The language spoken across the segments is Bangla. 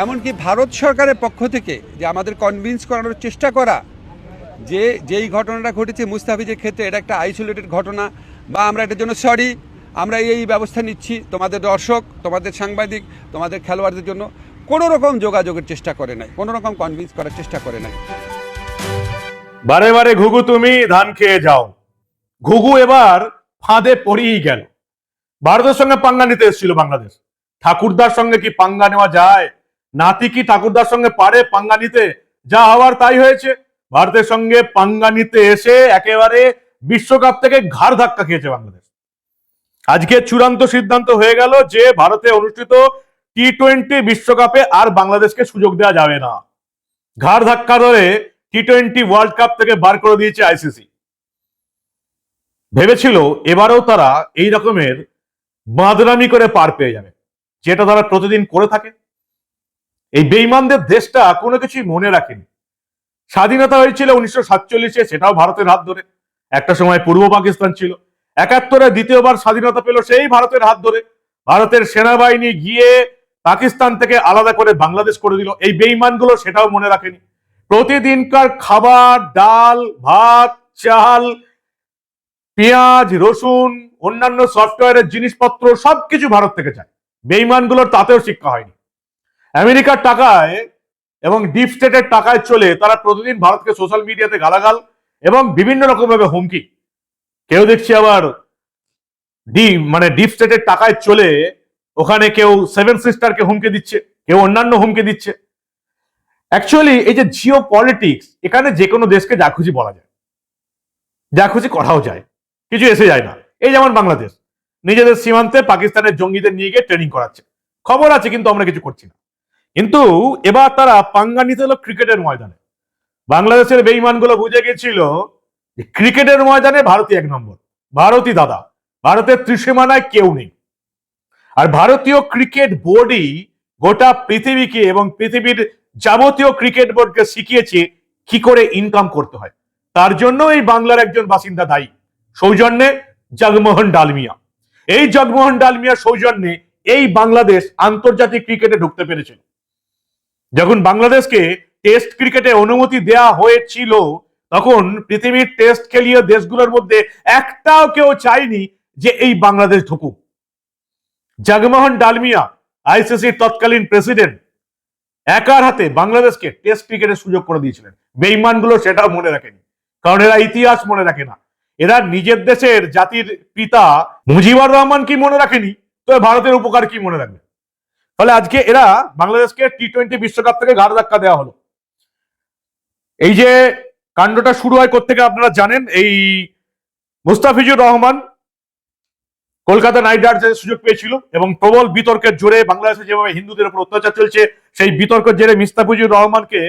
এমনকি ভারত সরকারের পক্ষ থেকে যে আমাদের কনভিন্স করানোর চেষ্টা করা যে যেই ঘটনাটা ঘটেছে মুস্তাফিজের ক্ষেত্রে এটা একটা আইসোলেটেড ঘটনা, বা আমরা এটার জন্য সরি, আমরা এই ব্যবস্থা নিচ্ছি, তোমাদের দর্শক, তোমাদের সাংবাদিক, তোমাদের খেলোয়াড়দের জন্য কোনো রকম যোগাযোগের চেষ্টা করে নাই, কোনো রকম কনভিন্স করার চেষ্টা করে নাই। বারে বারে ঘুঘু তুমি ধান খেয়ে যাও, ঘুঘু এবার ফাঁদে পড়েই গেল। ভারতের সঙ্গে পাঙ্গা নিতে এসেছিল বাংলাদেশ। ঠাকুরদার সঙ্গে কি পাঙ্গা নেওয়া যায়? নাতি কি ঠাকুরদার সঙ্গে পারে পাঙ্গা নিতে? যা হওয়ার তাই হয়েছে। ভারতের সঙ্গে পাঙ্গা নিতে এসে একেবারে বিশ্বকাপ থেকে ঘাড় ধাক্কা খেয়েছে বাংলাদেশ। আজকে চূড়ান্ত সিদ্ধান্ত হয়ে গেল যে ভারতে অনুষ্ঠিত টি-20 বিশ্বকাপে আর বাংলাদেশকে সুযোগ দেওয়া যাবে না। ঘাড় ধাক্কা ধরে টি-20 ওয়ার্ল্ড কাপ থেকে বার করে দিয়েছে আইসিসি। ভেবেছিল এবারেও তারা এই রকমের বাঁদরামি করে পার পেয়ে যাবে, যেটা তারা প্রতিদিন করে থাকে। এই বেঈমানদের দেশটা কোনো কিছুই মনে রাখেনি। স্বাধীনতা হয়েছিল 1947-এ, সেটাও ভারতের হাত ধরে। একটা সময় পূর্ব পাকিস্তান ছিল। 71-এ দ্বিতীয়বার স্বাধীনতা পেল সেই ভারতের হাত ধরে। ভারতের সেনাবাহিনী গিয়ে পাকিস্তান থেকে আলাদা করে বাংলাদেশ করে দিল। এই বেঈমানগুলো সেটাও মনে রাখেনি। প্রতিদিনকার খাবার, ডাল, ভাত, চাল, পেঁয়াজ, রসুন, অন্যান্য সফটওয়্যারের জিনিসপত্র সবকিছু ভারত থেকে চায়। বেঈমানগুলোর তাতেও শিক্ষা হয়নি। আমেরিকার টাকায় এবং ডিপ স্টেটের টাকায় চলে তারা প্রতিদিন ভারতকে সোশ্যাল মিডিয়াতে গালাগাল এবং বিভিন্ন রকম ভাবে হুমকি। কেউ দেখছি আবার ডিপ স্টেটের টাকায় চলে ওখানে কেউ সেভেন সিস্টারকে হুমকি দিচ্ছে, কেউ অন্যান্য হুমকি দিচ্ছে। অ্যাকচুয়ালি এই যে জিও পলিটিক্স, এখানে যে কোনো দেশকে যা খুশি বলা যায়, যা খুশি করাও যায়, কিছু এসে যায় না। এই যেমন বাংলাদেশ নিজেদের সীমান্তে পাকিস্তানের জঙ্গিদের নিয়ে গিয়ে ট্রেনিং করাচ্ছে, খবর আছে কিন্তু আমরা কিছু করছি না। কিন্তু এবার তারা পাঙ্গা নিতে হলো ক্রিকেটের ময়দানে। বাংলাদেশের বেঈমানগুলো বুঝে গেছিল যে ক্রিকেটের ময়দানে ভারতই এক নম্বর, ভারতই দাদা, ভারতের ত্রিসীমানায় কেউ নেই। আর ভারতীয় ক্রিকেট বোর্ডই গোটা পৃথিবীকে এবং পৃথিবীর যাবতীয় ক্রিকেট বোর্ডকে শিখিয়েছে কি করে ইনকাম করতে হয়। তার জন্য এই বাংলার একজন বাসিন্দা দায়ী, সৌজন্যে জগমোহন ডালমিয়া। এই জগমোহন ডালমিয়া সৌজন্যে এই বাংলাদেশ আন্তর্জাতিক ক্রিকেটে ঢুকতে পেরেছিল। যখন বাংলাদেশকে টেস্ট ক্রিকেটে অনুমতি দেয়া হয়েছিল, তখন পৃথিবীর টেস্ট খেলীয় দেশগুলোর মধ্যে একটাও কেউ চায়নি যে এই বাংলাদেশ ঢুকুক। জগমোহন ডালমিয়া, আইসিসির তৎকালীন প্রেসিডেন্ট, একার হাতে বাংলাদেশকে টেস্ট ক্রিকেটের সুযোগ করে দিয়েছিলেন। বেঈমানগুলো সেটাও মনে রাখেনি, কারণ এরা ইতিহাস মনে রাখে না। এরা নিজের দেশের জাতির পিতা মুজিবুর রহমান কি মনে রাখেনি, তো ভারতের উপকার কি মনে রাখবে? ফলে আজকে এরা বাংলাদেশকে টি-20 বিশ্বকাপ থেকে ঘাড় ধাক্কা দেওয়া হলো। এই যে কাণ্ডটা শুরু হয় কোত্থেকে আপনারা জানেন। এই মুস্তাফিজুর রহমান কলকাতা নাইট রাইডার্সের সুযোগ পেয়েছিল এবং প্রবল বিতর্কের জোরে বাংলাদেশে যেভাবে হিন্দুদের উপর অত্যাচার চলছে, সেই বিতর্কের জেরে মুস্তাফিজুর রহমানকে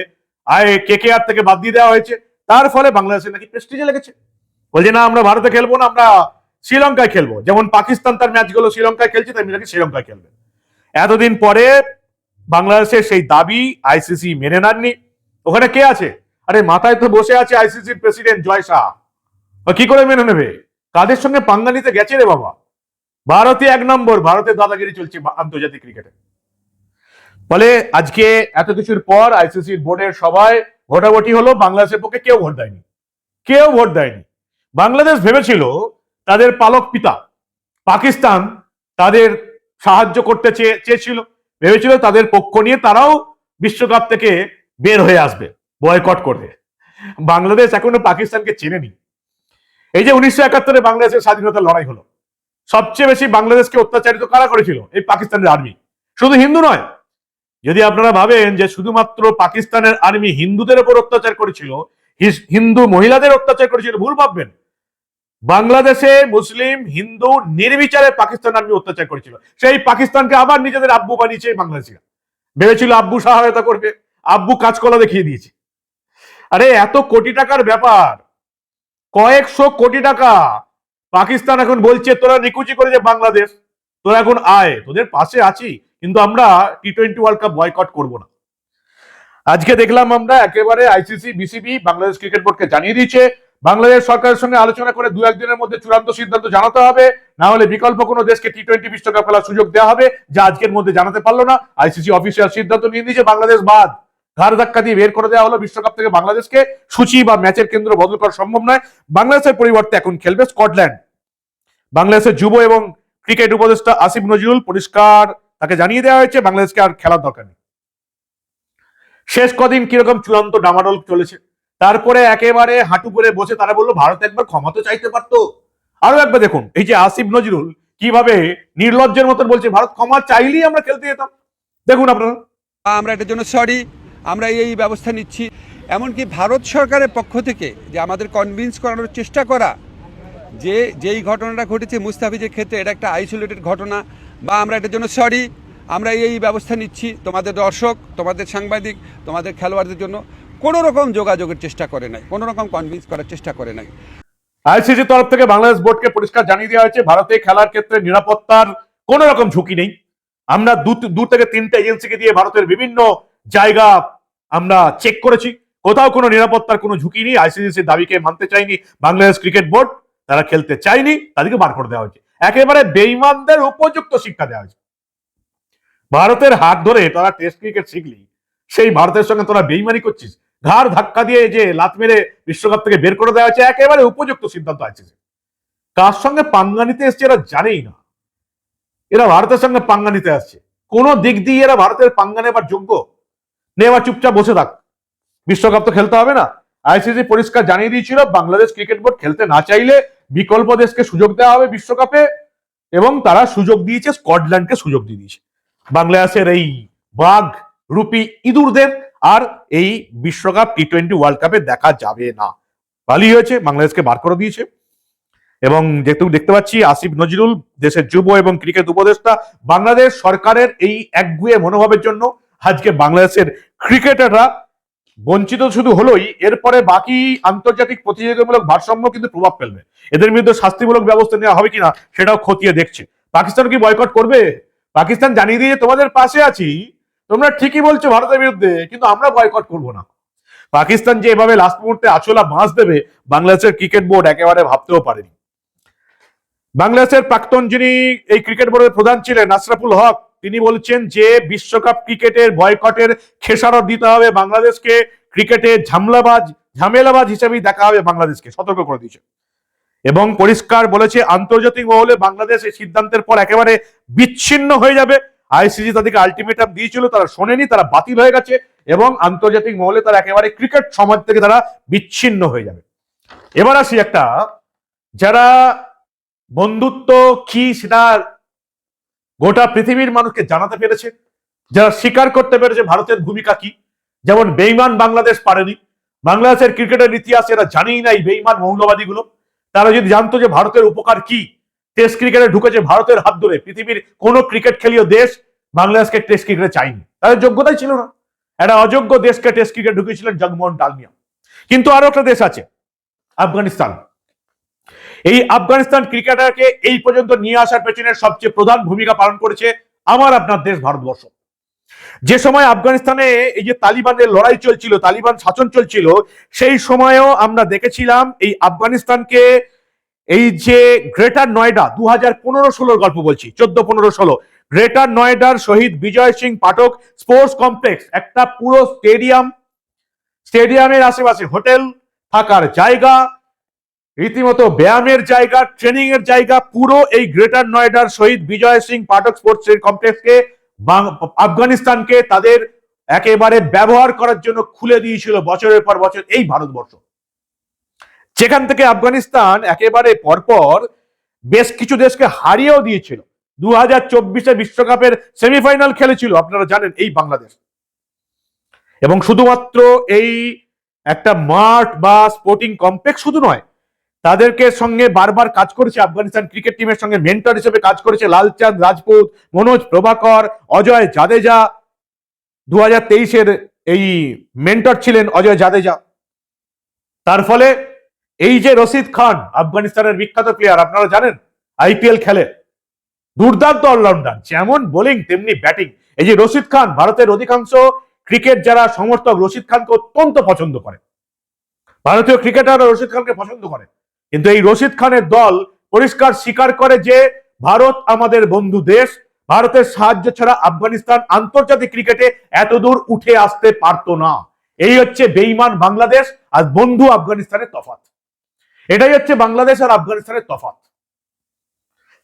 কেকেআর থেকে বাদ দিয়ে দেওয়া হয়েছে। তার ফলে বাংলাদেশে নাকি প্রেস্টিজে লেগেছে, বলছে না আমরা ভারতে খেলবো না, আমরা শ্রীলঙ্কায় খেলবো। যেমন পাকিস্তান তার ম্যাচগুলো শ্রীলঙ্কায় খেলছে, তাই নাকি শ্রীলঙ্কায় খেলবে। এতদিন পরে বাংলাদেশের সেই দাবি আইসিসি মেনে নেননি। ওখানে কে আছে? আরে মাথায় তো বসে আছে আইসিসির প্রেসিডেন্ট জয় শাহ। কি করে মেনে নেবে? কাদের সঙ্গে পাঙ্গা নিতে গেছে রে বাবা? ভারতই এক নম্বর, ভারতের দাদাগিরি চলছে আন্তর্জাতিক ক্রিকেটে। ফলে আজকে এত কিছুর পর আইসিসির বোর্ডের সভায় ভোটাভুটি হলো, বাংলাদেশের পক্ষে কেউ ভোট দেয়নি, কেউ ভোট দেয়নি। বাংলাদেশ ভেবেছিল তাদের পালক পিতা পাকিস্তান তাদের সাহায্য করতে চেয়েছিল, ভেবেছিল তাদের পক্ষ নিয়ে তারাও বিশ্বকাপ থেকে বের হয়ে আসবে, বয়কট করবে। বাংলাদেশ এখনো পাকিস্তানকে চেনেনি। এই যে 1971-এ বাংলাদেশের স্বাধীনতার লড়াই হলো, সবচেয়ে বেশি বাংলাদেশকে অত্যাচারিত কারা করেছিল? এই পাকিস্তানের আর্মি। শুধু হিন্দু নয়, যদি আপনারা ভাবেন যে শুধুমাত্র পাকিস্তানের আর্মি হিন্দুদের উপর অত্যাচার করেছিল, হিন্দু মহিলাদের অত্যাচার করেছিল, ভুল ভাববেন। বাংলাদেশে মুসলিম হিন্দু নির্বিচারে পাকিস্তান আর্মি অত্যাচার করেছিল। সেই পাকিস্তানকে আবার নিজেদের আব্বু বানিয়েছে বাংলাদেশিরা। ভেবেছিল আব্বু সহায়তা করবে, আব্বু কাজকলা দেখিয়ে দিয়েছে। আরে এত কোটি টাকার ব্যাপার, কয়েকশো কোটি টাকা। পাকিস্তান এখন বলছে তোরা নিকুচি করেছে বাংলাদেশ, তোরা এখন আয়, তোদের পাশে আছি, কিন্তু আমরা টি-20 ওয়ার্ল্ড কাপ বয়কট করবো না। আজকে দেখলাম আমরা একেবারে আইসিসি বিসিবি বাংলাদেশ ক্রিকেট বোর্ডকে জানিয়ে দিয়েছে বাংলাদেশ সরকারের সঙ্গে আলোচনা করে দু একদিনের মধ্যে চূড়ান্ত সিদ্ধান্ত জানাতে হবে, না হলে বিকল্প কোনো দেশকে টি-20 বিশ্বকাপ খেলার সুযোগ দেওয়া হবে, যা আজকের মধ্যে জানাতে পারলো না। আইসিসি অফিসিয়াল সিদ্ধান্ত নিয়ে দিয়েছে বাংলাদেশ বাদ, ঘাড় ধাক্কা দিয়ে বের করে দেওয়া হলো বিশ্বকাপ থেকে বাংলাদেশকে। সূচি বা ম্যাচের কেন্দ্র বদল করা সম্ভব নয়। বাংলাদেশের পরিবর্তে এখন খেলবে স্কটল্যান্ড। বাংলাদেশের যুব এবং ক্রিকেট উপদেষ্টা আসিফ নজরুল পরিষ্কার তাকে জানিয়ে দেওয়া হয়েছে বাংলাদেশকে আর খেলার দরকার নেই। শেষ কদিন কিরকম চূড়ান্ত ডামাডোল চলেছে, তারপরে একেবারে হাঁটু করে বসে তারা বললো ভারত একবার ক্ষমা তো চাইতে পারতো। আরো একবার দেখুন এই যে আসিফ নজরুল কিভাবে নির্লজ্জের মতন বলছে ভারত ক্ষমা চাইলেই আমরা খেলতে যেতাম। দেখুন আপনারা, আমরা এটার জন্য সরি, আমরা এই ব্যবস্থা নিচ্ছি। এমনকি ভারত সরকারের পক্ষ থেকে যে আমাদের কনভিন্স করানোর চেষ্টা করা যে যেই ঘটনাটা ঘটেছে মুস্তাফিজের ক্ষেত্রে এটা একটা আইসোলেটেড ঘটনা, বা আমরা এটার জন্য সরি, আমরা এই ব্যবস্থা নিচ্ছি। তোমাদের দর্শক, তোমাদের সাংবাদিক, তোমাদের খেলোয়াড়দের জন্য কোনো রকম যোগাযোগের চেষ্টা করে নাই, কোনো রকম কনভিন্স করার চেষ্টা করে নাই। আইসিসির তরফ থেকে বাংলাদেশ বোর্ডকে পরিষ্কার জানিয়ে দেওয়া হয়েছে ভারতে খেলার ক্ষেত্রে নিরাপত্তার কোন রকম ঝুঁকি নেই। আমরা দু থেকে তিনটা এজেন্সিকে দিয়ে ভারতের বিভিন্ন জায়গা আমরা চেক করেছি, কোথাও কোনো নিরাপত্তার কোনো ঝুঁকি নেই। আইসিসির দাবিকে মানতে চাইনি বাংলাদেশ ক্রিকেট বোর্ড, তারা খেলতে চায়নি, তাদেরকে বার করে দেওয়া হয়েছে। একেবারে বেঈমানদের উপযুক্ত শিক্ষা দেওয়া হয়েছে। ভারতের হাত ধরে তারা টেস্ট ক্রিকেট শিখলি, সেই ভারতের সঙ্গে তোরা বেইমানি করছিস, ঘাড় ধাক্কা দিয়ে যে লাত মেরে বিশ্বকাপ থেকে বের করে দেওয়া হয়েছে, একেবারে উপযুক্ত সিদ্ধান্ত আছে। কার সঙ্গে পাঙ্গা নিতে এসছে এরা জানেই না, এরা ভারতের সঙ্গে পাঙ্গা নিতে আসছে। কোন দিক দিয়ে এরা ভারতের পাঙ্গা নেবার যোগ্য? নেওয়া চুপচাপ বসে থাক, বিশ্বকাপ তো খেলতে হবে না। আইসিসি পরিষ্কার জানিয়ে দিয়েছিল বাংলাদেশ ক্রিকেট বোর্ড খেলতে না চাইলে বিকল্প দেশকে সুযোগ দেওয়া হবে বিশ্বকাপে, এবং তারা সুযোগ দিয়েছে, স্কটল্যান্ডকে সুযোগ দিয়ে দিয়েছে। বাংলাদেশের এই বাঘ রূপী ইঁদুরদের আর এই বিশ্বকাপ টি-20 ওয়ার্ল্ড কাপে দেখা যাবে না। ভালোই হয়েছে, বাংলাদেশকে বার করে দিয়েছে। এবং যেহেতু দেখতে পাচ্ছি আসিফ নজরুল দেশের যুব এবং ক্রিকেট উপদেষ্টা, বাংলাদেশ সরকারের এই একগুঁয়ে মনোভাবের জন্য আজকে বাংলাদেশের ক্রিকেটাররা বঞ্চিত শুধু হলোই, এরপরে বাকি আন্তর্জাতিক প্রতিযোগিতামূলক ভারসাম্য কিন্তু প্রভাব ফেলবে। এদের বিরুদ্ধে শাস্তিমূলক ব্যবস্থা নেওয়া হবে কিনা সেটাও খতিয়ে দেখছে। পাকিস্তান কি বয়কট করবে? পাকিস্তান জানিয়ে দিয়ে তোমাদের পাশে আছি, তোমরা ঠিকই বলছো ভারতের বিরুদ্ধে, কিন্তু আমরা বয়কট করবো না। পাকিস্তান যে এভাবে লাস্ট মুহূর্তে আছলা বাঁশ দেবে বাংলাদেশের ক্রিকেট বোর্ড একেবারে ভাবতেও পারেনি। বাংলাদেশের প্রাক্তন যিনি এই ক্রিকেট বোর্ডের প্রধান ছিলেন আশরাফুল হক, তিনি বলছেন যে বিশ্বকাপ ক্রিকেটের বয়কটের খেসারত দিতে হবে বাংলাদেশকে, ক্রিকেটে ঝামেলাবাজ হিসেবেই দেখা হবে বাংলাদেশকে, সতর্ক করে দিয়েছে। এবং পরিষ্কার বলেছে আন্তর্জাতিক মহলে বাংলাদেশ এই সিদ্ধান্তের পর একেবারে বিচ্ছিন্ন হয়ে যাবে। আইসিসি তাদেরকে আলটিমেটাম দিয়েছিল, তারা শোনেনি, তারা বাতিল হয়ে গেছে, এবং আন্তর্জাতিক মহলে তারা একেবারে ক্রিকেট সমাজ থেকে তারা বিচ্ছিন্ন হয়ে যাবে। এবার আসি একটা, যারা বন্ধুত্ব কি সেটা গোটা পৃথিবীর মানুষকে জানাতে পেরেছে, যারা স্বীকার করতে পেরেছে ভারতের ভূমিকা কি। যেমন বেইমান বাংলাদেশ পারেনি, বাংলাদেশের ক্রিকেটের ইতিহাস এরা জানেই না। এই বেইমান মৌলবাদী গুলো, তারা যদি জানতো যে ভারতের উপকার কি, টেস্ট ক্রিকেটে ঢুকেছে ভারতের হাত ধরে, পৃথিবীর কোন ক্রিকেট খেলীয় দেশ বাংলাদেশকে টেস্ট ক্রিকেটে চায়নি, তাদের যোগ্যতাই ছিল না। একটা অযোগ্য দেশকে টেস্ট ক্রিকেট ঢুকিয়েছিলেন জগমোহন ডালমিয়া। কিন্তু আরো একটা দেশ আছে আফগানিস্তান। এই আফগানিস্তান ক্রিকেটারকে এই পর্যন্ত নিয়ে আসার পেছনে সবচেয়ে প্রধান ভূমিকা পালন করেছে আমার আপনার দেশ ভারতবর্ষ। যে সময় আফগানিস্তানে এই যে তালিবানের লড়াই চলছিল, তালিবান শাসন চলছিল, সেই সময়েও আমরা দেখেছিলাম এই আফগানিস্তানকে, এই যে গ্রেটার নয়ডা 2015-16 গল্প বলছি, 14-15-16, গ্রেটার নয়ডার শহীদ বিজয় সিং পাঠক স্পোর্টস কমপ্লেক্স, একটা পুরো স্টেডিয়ামের আশেপাশে হোটেল, থাকার জায়গা, রীতিমতো ব্যায়ামের জায়গা, ট্রেনিং এর জায়গা, পুরো এই গ্রেটার নয়ডার শহীদ বিজয় সিং পাঠক স্পোর্টস কমপ্লেক্সকে আফগানিস্তানকে তাদের একেবারে ব্যবহার করার জন্য খুলে দিয়েছিল বছরের পর বছর এই ভারতবর্ষ। যেখান থেকে আফগানিস্তান একেবারে পরপর বেশ কিছু দেশকে হারিয়েও দিয়েছিল। 2024 বিশ্বকাপের সেমিফাইনাল খেলেছিল আপনারা জানেন এই বাংলাদেশ। এবং শুধুমাত্র এই একটা মাঠ বা স্পোর্টিং কমপ্লেক্স শুধু নয়, তাদেরকে সঙ্গে বারবার কাজ করেছে আফগানিস্তান ক্রিকেট টিমের সঙ্গে মেন্টর হিসেবে কাজ করেছে লালচাঁদ রাজপুত, মনোজ প্রভাকর, অজয় জাদেজা। 2023 এই মেন্টর ছিলেন অজয় জাদেজা। তার ফলে এই যে রশিদ খান, আফগানিস্তানের বিখ্যাত প্লেয়ার, আপনারা জানেন আইপিএল খেলে, দুর্দান্ত অলরাউন্ডার, যেমন বোলিং তেমনি ব্যাটিং। এই যে রশিদ খান, ভারতের অধিকাংশ ক্রিকেট যারা সমর্থক রশিদ খানকে অত্যন্ত পছন্দ করে। ভারতীয় ক্রিকেটাররা রশিদ খানকে পছন্দ করে, কিন্তু এই রশিদ খানের দল পরিষ্কার স্বীকার করে যে ভারত আমাদের বন্ধু দেশ, ভারতের সাহায্য ছাড়া আফগানিস্তান আন্তর্জাতিক ক্রিকেটে এত দূর উঠে আসতে পারতো না। এই হচ্ছে বেঈমান বাংলাদেশ আর বন্ধু আফগানিস্তানের তফাৎ। এটাই হচ্ছে বাংলাদেশ আর আফগানিস্তানের তফাৎ।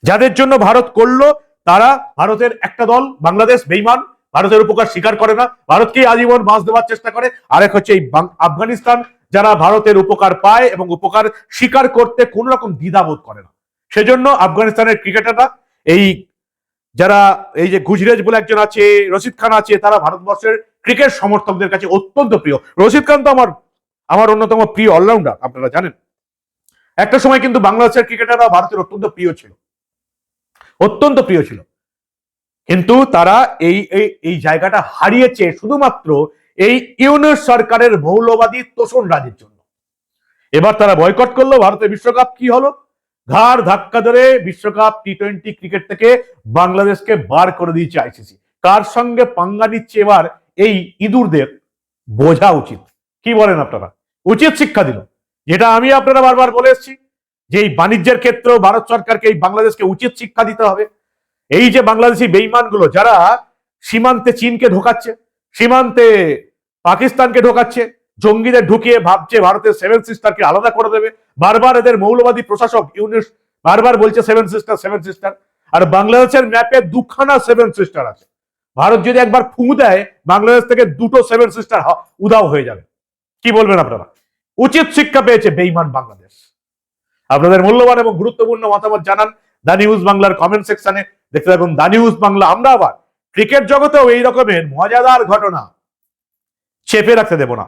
যাদের জন্য ভারত করলো তারা ভারতের একটা দল বাংলাদেশ বেঈমান, ভারতের উপকার স্বীকার করে না, ভারতকে আজীবন বাঁশ দেওয়ার চেষ্টা করে। আরেক হচ্ছে এই আফগানিস্তান, যারা ভারতের উপকার পায় এবং উপকার স্বীকার করতে কোন রকম দ্বিধাবোধ করে না। সেজন্য আফগানিস্তানের ক্রিকেটাররা এই যারা এই যে গুজরেজ বলে একজন আছে, রশিদ খান আছে, তারা ভারতবর্ষের ক্রিকেট সমর্থকদের কাছে অত্যন্ত প্রিয়। রশিদ খান তো আমার অন্যতম প্রিয় অলরাউন্ডার, আপনারা জানেন। একটা সময় কিন্তু বাংলাদেশের ক্রিকেটাররা ভারতের অত্যন্ত প্রিয় ছিল, অত্যন্ত প্রিয় ছিল, কিন্তু তারা এই এই জায়গাটা হারিয়েছে শুধুমাত্র এই ইউনূস সরকারের মৌলবাদী তোষণ রাজের জন্য। এবার তারা বয়কট করলো ভারতের বিশ্বকাপ। কি হলো? ঘাড় ধাক্কা ধরে বিশ্বকাপ টি-20 ক্রিকেট থেকে বাংলাদেশকে বার করে দিয়েছে আইসিসি। কার সঙ্গে পাঙ্গা নিচ্ছে এবার এই ইঁদুরদের বোঝা উচিত। কি বলেন আপনারা? উচিত শিক্ষা দিল, যেটা আমি আপনারা বারবার বলে এসেছি যে এই বাণিজ্যের ক্ষেত্রেও ভারত সরকারকে এই বাংলাদেশকে উচিত শিক্ষা দিতে হবে। এই যে বাংলাদেশি বেঈমানগুলো যারা সীমান্তে চীনকে ঢোকাচ্ছে, সীমান্তে পাকিস্তানকে ঢোকাচ্ছে, জঙ্গিদের ঢুকিয়ে ভাবছে ভারতের সেভেন সিস্টারকে আলাদা করে দেবে। বারবার এদের মৌলবাদী প্রশাসক ইউনূস বারবার বলছে সেভেন সিস্টার সেভেন সিস্টার, আর বাংলাদেশের ম্যাপে দুখানা সেভেন সিস্টার আছে। ভারত যদি একবার ফু দেয় বাংলাদেশ থেকে দুটো সেভেন সিস্টার উদাও হয়ে যাবে। কি বলবেন আপনারা? উচিত শিক্ষা পেয়েছে বেঈমান বাংলাদেশ। আপনাদের মূল্যবান এবং গুরুত্বপূর্ণ মতামত জানান দা নিউজ বাংলার কমেন্ট সেকশনে। দেখতে থাকুন দা নিউজ বাংলা। আমরা আবার ক্রিকেট জগতেও এই রকমের মজাদার ঘটনা চেপে রাখতে দেব না।